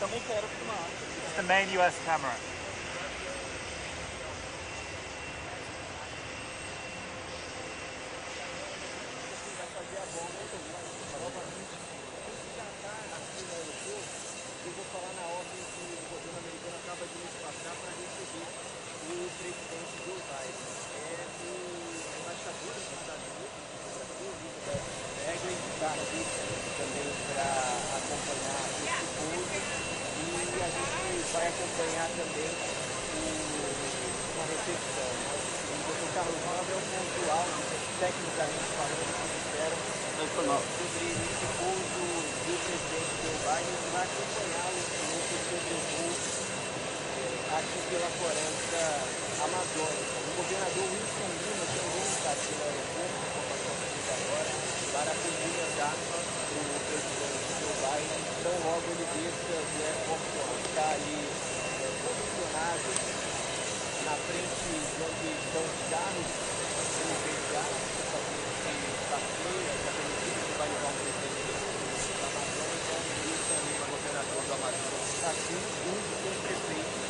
It's the main US camera. Eu vou falar na ordem que o governo americano acaba de nos passar para receber o presidente Joe Biden. É a embaixadora dos Estados Unidos no Brasil, Elizabeth Bagley, está aqui também para acompanhar esse pouso. E a gente vai acompanhar também uma recepção. O Dr. Carlos Nobre é o ponto alto, tecnicamente falando, que espera sobre esse pouso do presidente Joe Biden, que vai acompanhá-lo no seu sobrevoo aqui pela floresta amazônica. O governador Wilson Lima também está aqui no aeroporto, a informação que chega agora, para cumprimentar o presidente Joe Biden. Então, logo ele desça do Airforce One, está ali posicionado na frente de onde estão os carros presidenciais, fazendo esse passeio, essa comitiva que vai levar o presidente da Amazônia. Então, Wilson Lima, governador do Amazonas, está aqui, junto com o prefeito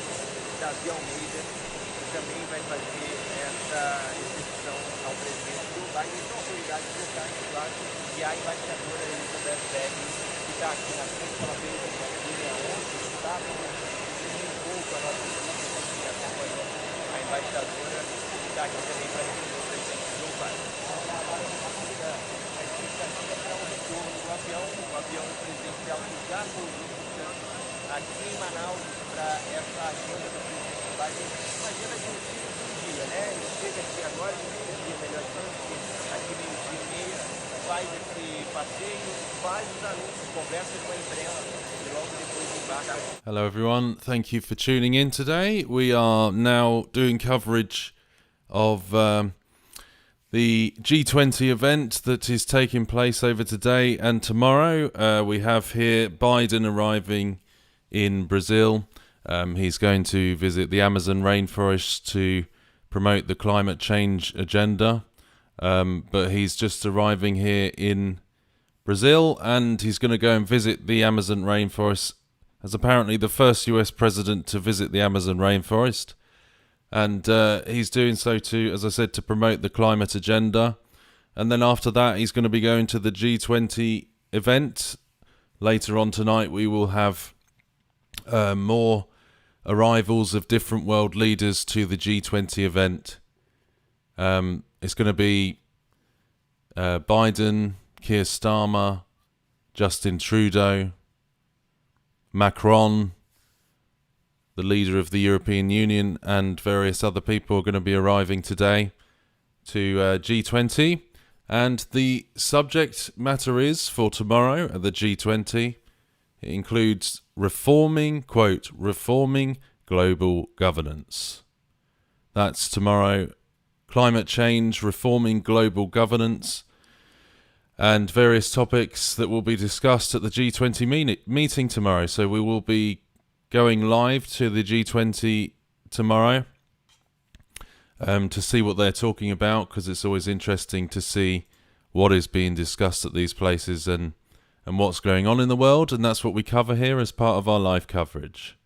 Davi Almeida, que também vai fazer essa recepção ao presidente Joe Biden. São autoridades locais, claro, e a embaixadora Elizabeth Bagley, que está aqui na frente, ela veio da Brasília ontem, está um pouco a nossa equipe que acompanhou a embaixadora, que está aqui também para receber o presidente Joe Biden. A expectativa para o retorno do avião presidencial que já pousou, portanto, aqui em Manaus, para essa agenda do presidente Biden, uma agenda de um dia, né? Ele chega aqui agora, de meio-dia, melhor dizendo, porque aqui meio-dia e meia, faz esse passeio, faz os anúncios, conversa com a imprensa e logo depois embarca. Hello everyone, thank you for tuning in today. We are now doing coverage of the G20 event that is taking place over today and tomorrow. We have here Biden arriving in Brazil. He's going to visit the Amazon rainforest to promote the climate change agenda. But he's just arriving here in Brazil, and he's going to go and visit the Amazon rainforest as apparently the first US president to visit the Amazon rainforest. And he's doing so to, as I said, to promote the climate agenda. And then after that, he's going to be going to the G20 event. Later on tonight, we will have more arrivals of different world leaders to the G20 event. It's going to be Biden, Keir Starmer, Justin Trudeau, Macron, the leader of the European Union, and various other people are going to be arriving today to G20. And the subject matter is for tomorrow at the G20. It includes reforming global governance. That's tomorrow. Climate change, reforming global governance, and various topics that will be discussed at the G20 meeting tomorrow. So we will be going live to the G20 tomorrow to see what they're talking about, because it's always interesting to see what is being discussed at these places and what's going on in the world, and that's what we cover here as part of our live coverage.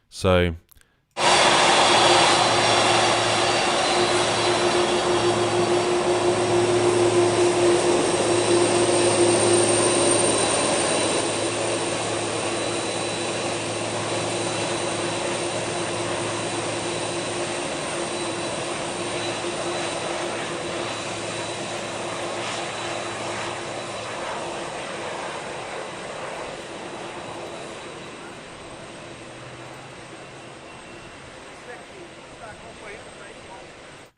So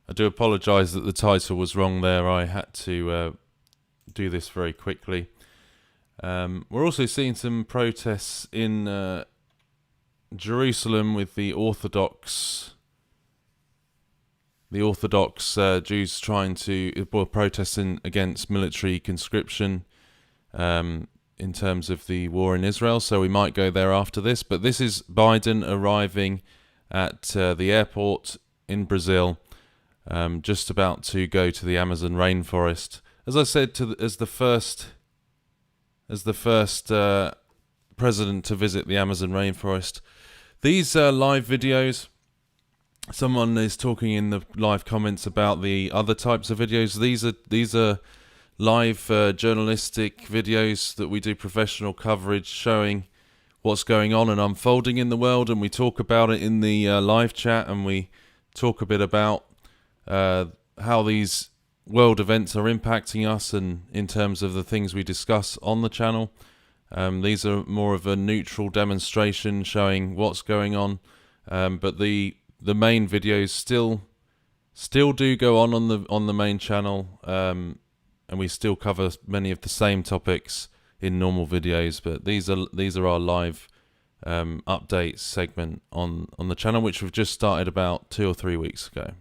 I do apologise that the title was wrong there. I had to do this very quickly. We're also seeing some protests in Jerusalem with the Orthodox Jews protesting against military conscription in terms of the war in Israel. So we might go there after this. But this is Biden arriving at the airport in Brazil. Just about to go to the Amazon rainforest, as I said, as the first president to visit the Amazon rainforest. These live videos, someone is talking in the live comments about the other types of videos. These are live journalistic videos that we do professional coverage showing what's going on and unfolding in the world, and we talk about it in the live chat, and we talk a bit about how these world events are impacting us and in terms of the things we discuss on the channel. These are more of a neutral demonstration showing what's going on, but the main videos still do go on the main channel, and we still cover many of the same topics in normal videos. But these are our live updates segment on the channel, which we've just started about 2 or 3 weeks ago,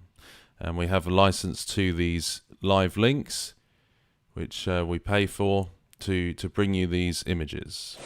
and we have a license to these live links, which we pay for to bring you these images.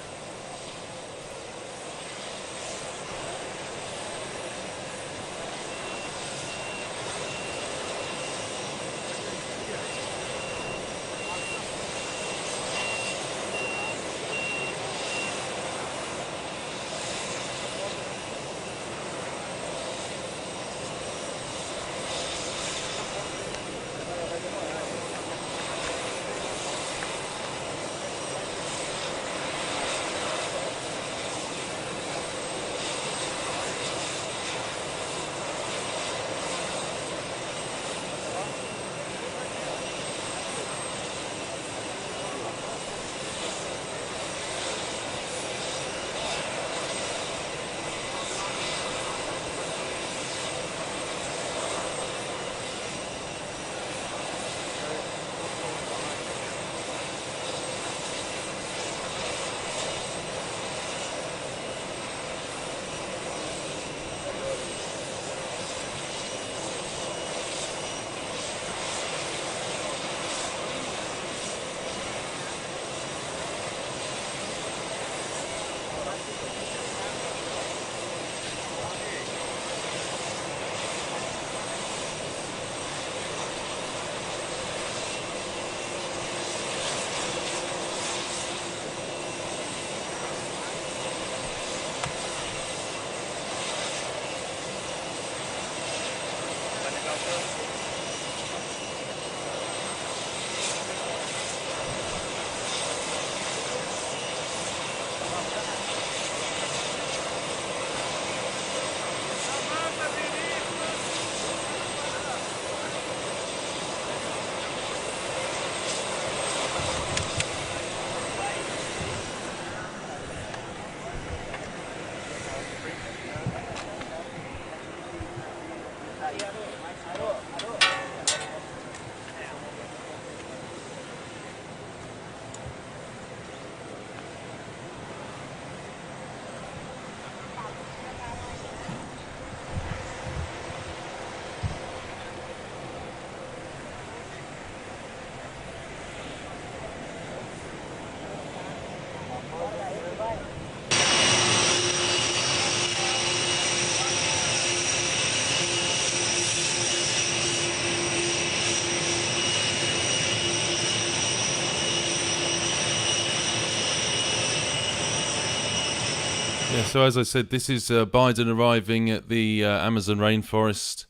Yeah, so as I said, this is Biden arriving at the Amazon rainforest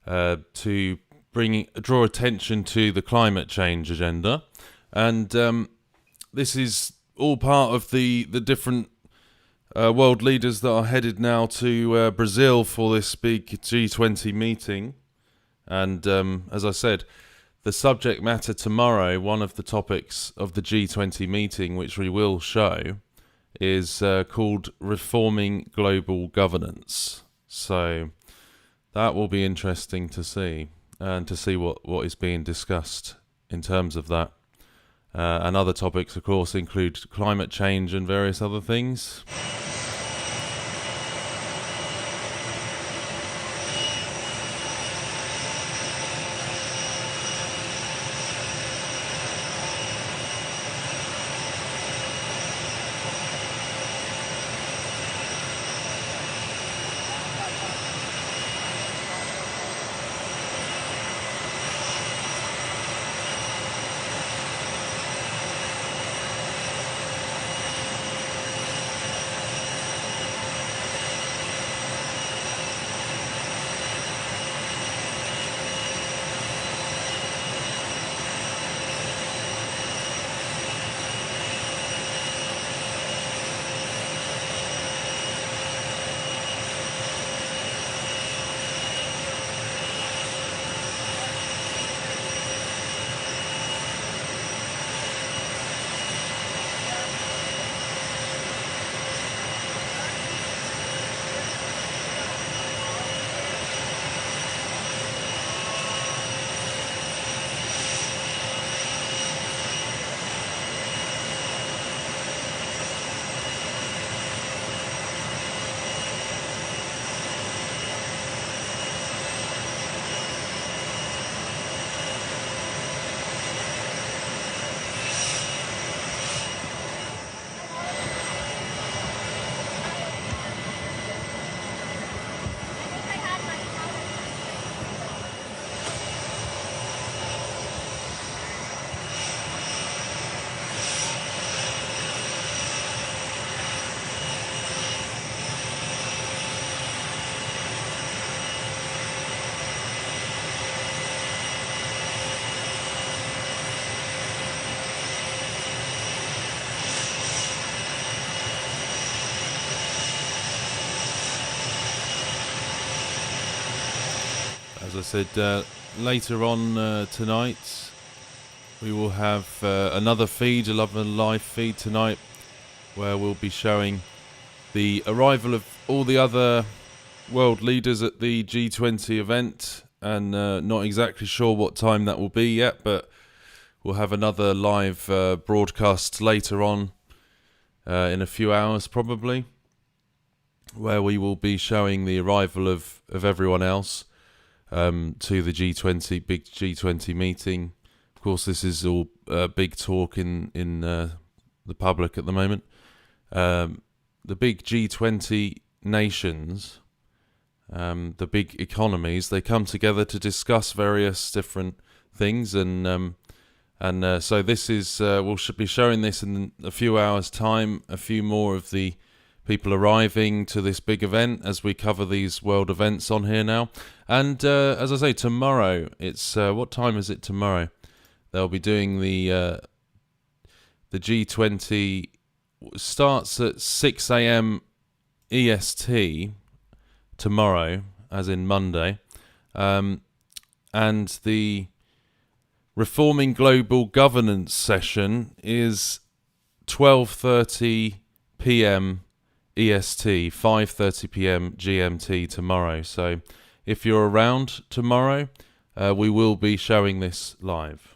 to draw attention to the climate change agenda, and this is all part of the different world leaders that are headed now to Brazil for this big G20 meeting. And as I said, the subject matter tomorrow, one of the topics of the G20 meeting, which we will show, is called Reforming Global Governance. So that will be interesting to see, and to see what is being discussed in terms of that. And other topics, of course, include climate change and various other things. as I said, later on tonight, we will have another feed, another live feed tonight, where we'll be showing the arrival of all the other world leaders at the G20 event, and not exactly sure what time that will be yet, but we'll have another live broadcast later on in a few hours probably, where we will be showing the arrival of everyone else to the G20, big G20 meeting. Of course, this is all big talk in the public at the moment. The big G20 nations, the big economies, they come together to discuss various different things, and so this is we'll should be showing this in a few hours' time. A few more of the people arriving to this big event as we cover these world events on here now. And as I say, tomorrow, it's what time is it tomorrow? They'll be doing the G20 starts at 6 a.m. EST tomorrow, as in Monday, and the Reforming Global Governance session is 12:30 p.m. EST, 5:30 p.m. GMT tomorrow. So if you're around tomorrow, we will be showing this live.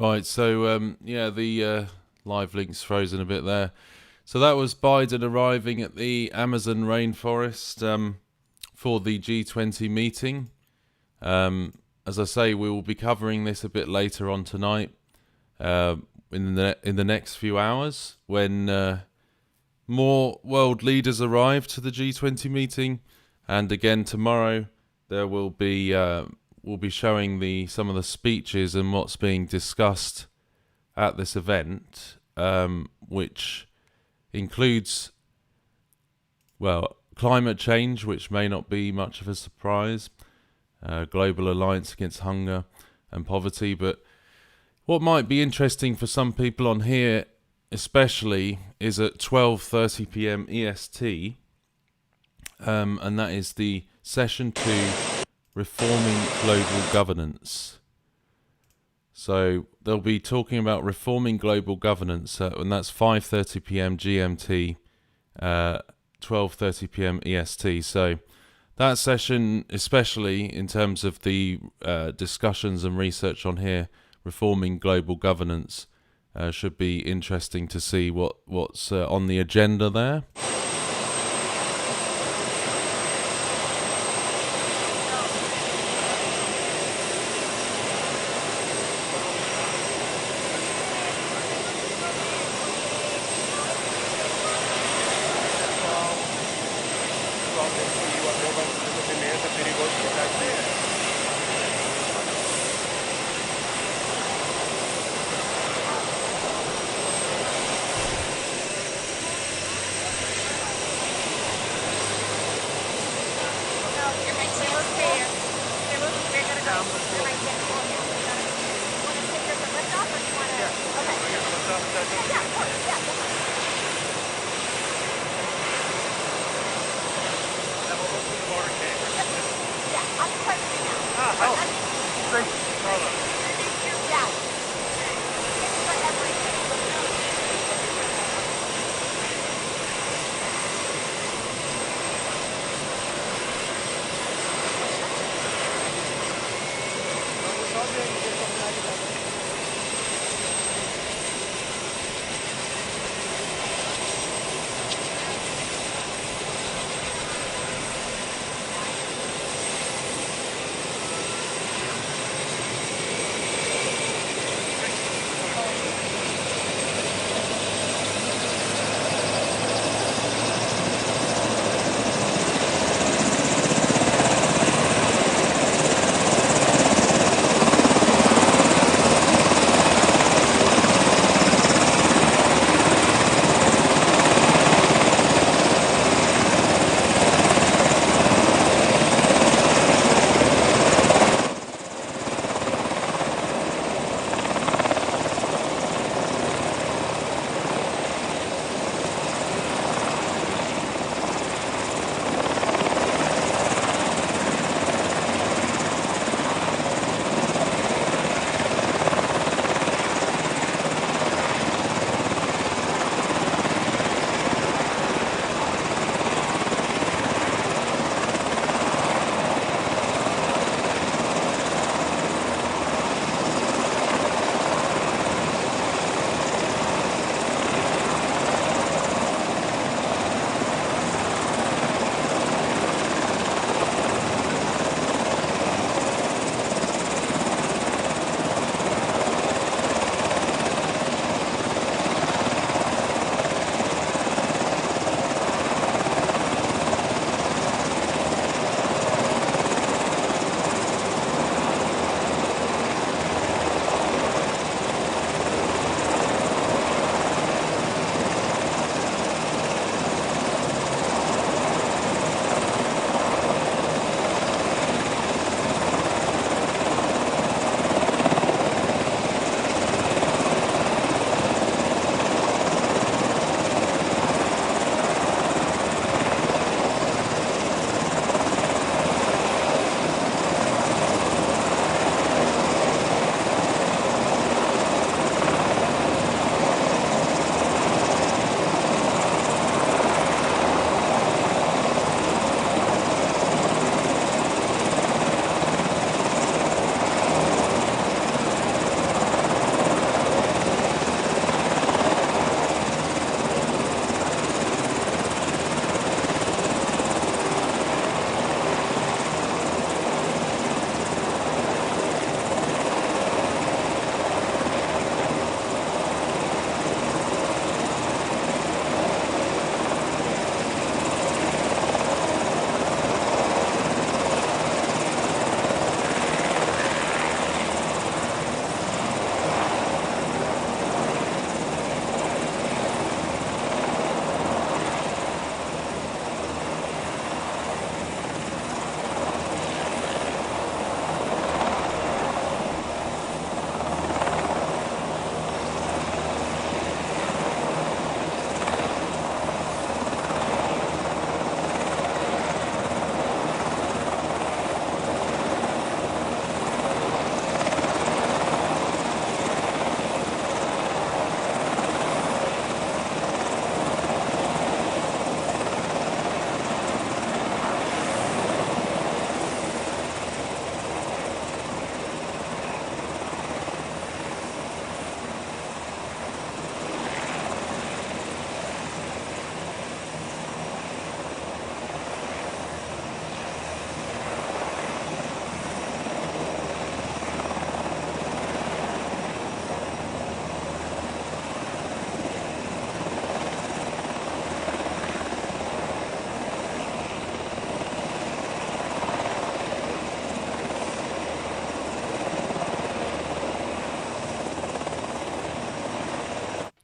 Right, so yeah, the live link's frozen a bit there. So that was Biden arriving at the Amazon rainforest for the G20 meeting. As I say, we will be covering this a bit later on tonight, in the next few hours, when more world leaders arrive to the G20 meeting, and again tomorrow there will be we'll be showing some of the speeches and what's being discussed at this event, which includes, well, climate change, which may not be much of a surprise, Global Alliance Against Hunger and Poverty. But what might be interesting for some people on here especially is at 12:30 p.m. EST, and that is the session 2, Reforming Global Governance. So they'll be talking about reforming global governance, and that's 5:30 p.m. GMT, 12:30 p.m. EST. So that session, especially in terms of the discussions and research on here, reforming global governance, should be interesting to see what's on the agenda there.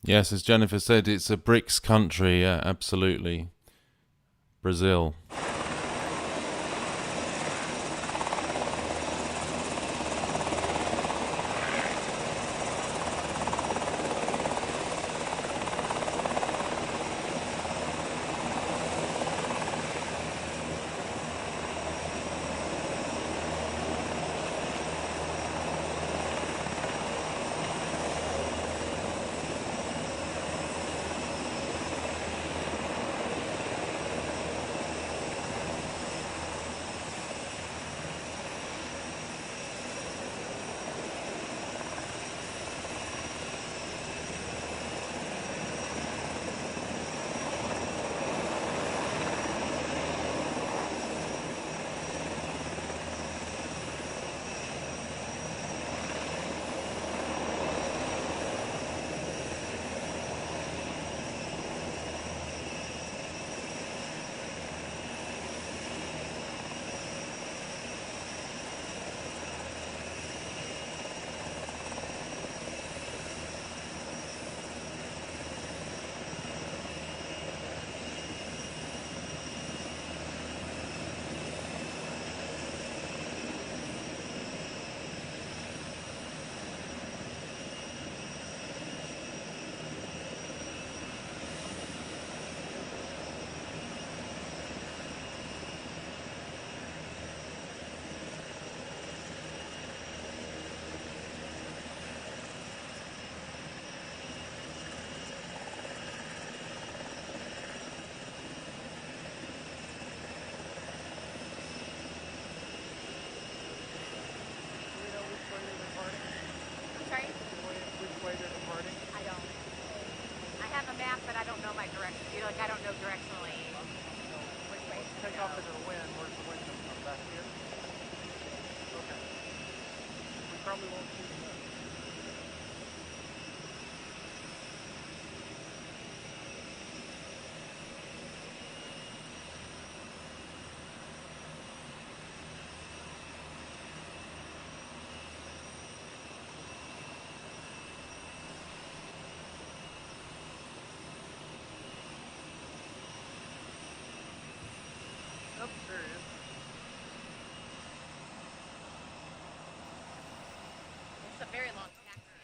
Yes, as Jennifer said, it's a BRICS country. Yeah, absolutely. Brazil.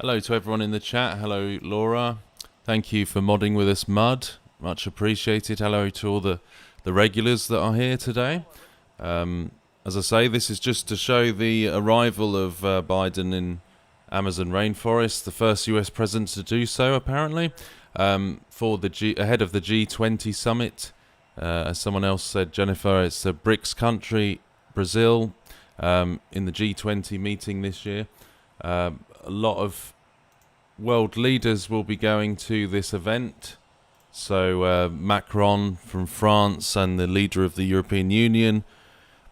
Hello to everyone in the chat. Hello, Laura. Thank you for modding with us, Mud. Much appreciated. Hello to all the regulars that are here today. As I say, this is just to show the arrival of Biden in Amazon rainforest, the first US president to do so, apparently, for ahead of the G20 summit. As someone else said, Jennifer, it's a BRICS country, Brazil, in the G20 meeting this year. A lot of world leaders will be going to this event. So Macron from France and the leader of the European Union,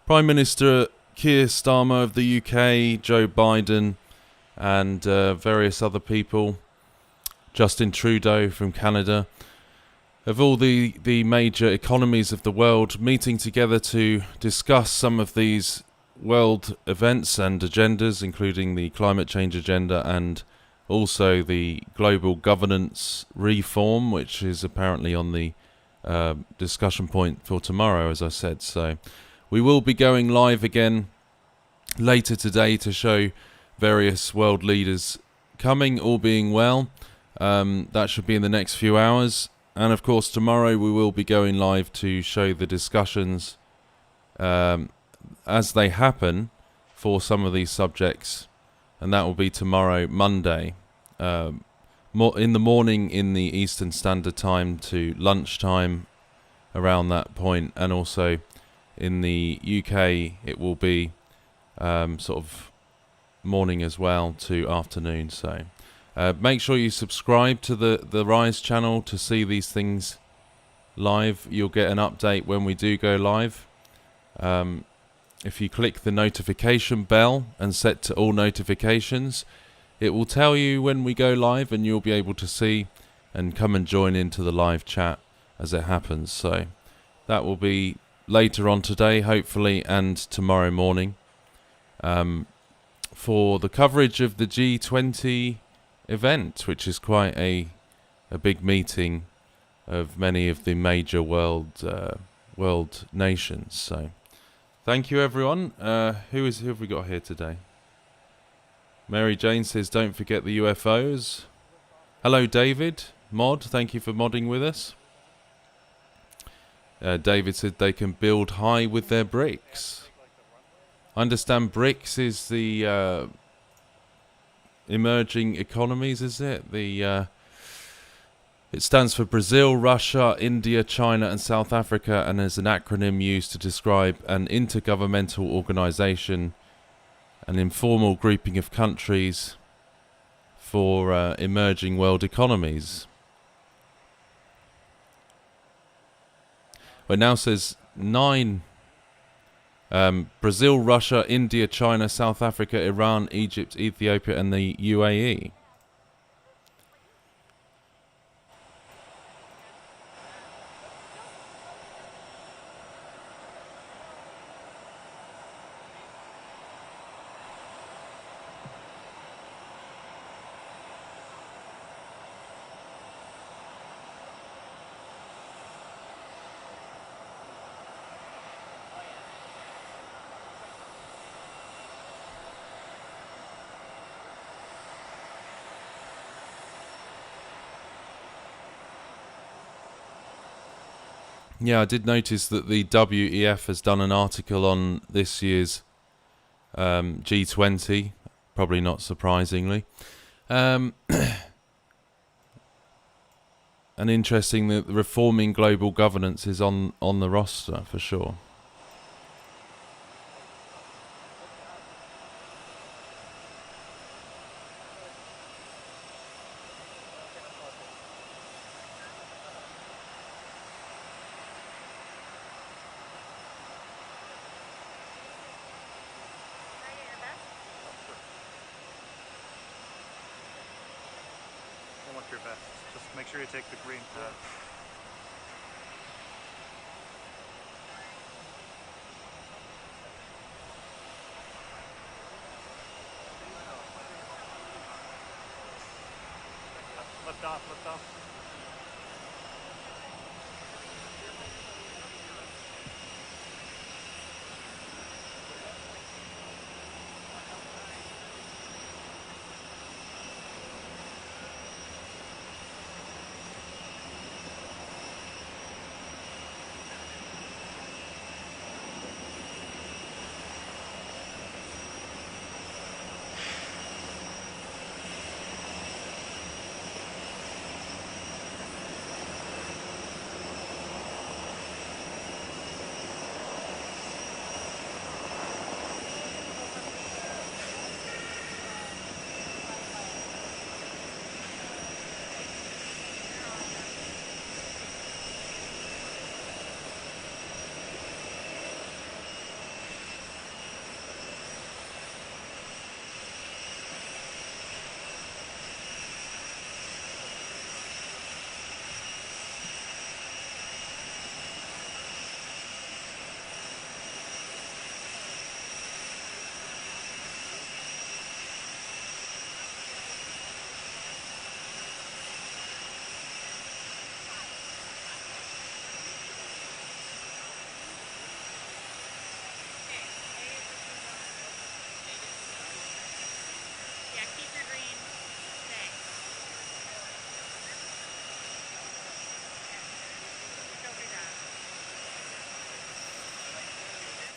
Prime Minister Keir Starmer of the UK, Joe Biden, and various other people, Justin Trudeau from Canada, of all the major economies of the world meeting together to discuss some of these world events and agendas, including the climate change agenda and also the global governance reform, which is apparently on the discussion point for tomorrow, as I said. So we will be going live again later today to show various world leaders coming, all being well. That should be in the next few hours. And of course, tomorrow we will be going live to show the discussions as they happen for some of these subjects. And that will be tomorrow, Monday, in the morning in the Eastern Standard Time to lunchtime around that point. And also in the UK, it will be sort of morning as well to afternoon. So make sure you subscribe to the Rise channel to see these things live. You'll get an update when we do go live. If you click the notification bell and set to all notifications, it will tell you when we go live, and you'll be able to see and come and join into the live chat as it happens. So that will be later on today, hopefully, and tomorrow morning, for the coverage of the G20 event, which is quite a a big meeting of many of the major world nations. So thank you, everyone. Who have we got here today? Mary Jane says, don't forget the UFOs. Hello, David. Mod, thank you for modding with us. David said they can build high with their bricks. I understand BRICS is the emerging economies, is it? It stands for Brazil, Russia, India, China and South Africa, and is an acronym used to describe an intergovernmental organisation, an informal grouping of countries for emerging world economies. Well, it now says 9. Brazil, Russia, India, China, South Africa, Iran, Egypt, Ethiopia and the UAE. Yeah, I did notice that the WEF has done an article on this year's G20, probably not surprisingly. And interesting that reforming global governance is on the roster for sure. Your vest. Just make sure you take the green path. Lift off, lift off.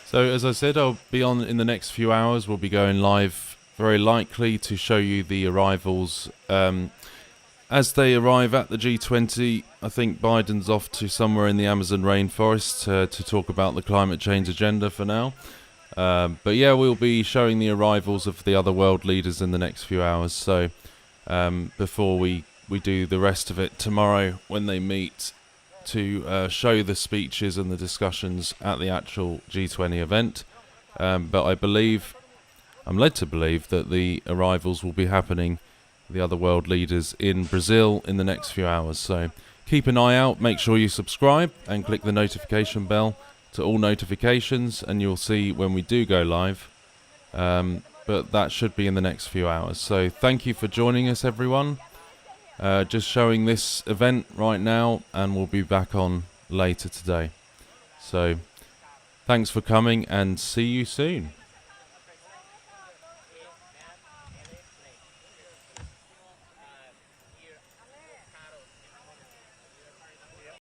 So as I said, I'll be on in the next few hours. We'll be going live, very likely, to show you the arrivals. As they arrive at the G20, I think Biden's off to somewhere in the Amazon rainforest to talk about the climate change agenda for now. But yeah, we'll be showing the arrivals of the other world leaders in the next few hours. So before we do the rest of it tomorrow when they meet to show the speeches and the discussions at the actual G20 event. But I'm led to believe that the arrivals will be happening, the other world leaders, in Brazil in the next few hours. So keep an eye out, make sure you subscribe and click the notification bell to all notifications and you'll see when we do go live. But that should be in the next few hours. So thank you for joining us, everyone. just showing this event right now, and we'll be back on later today. So thanks for coming, and see you soon.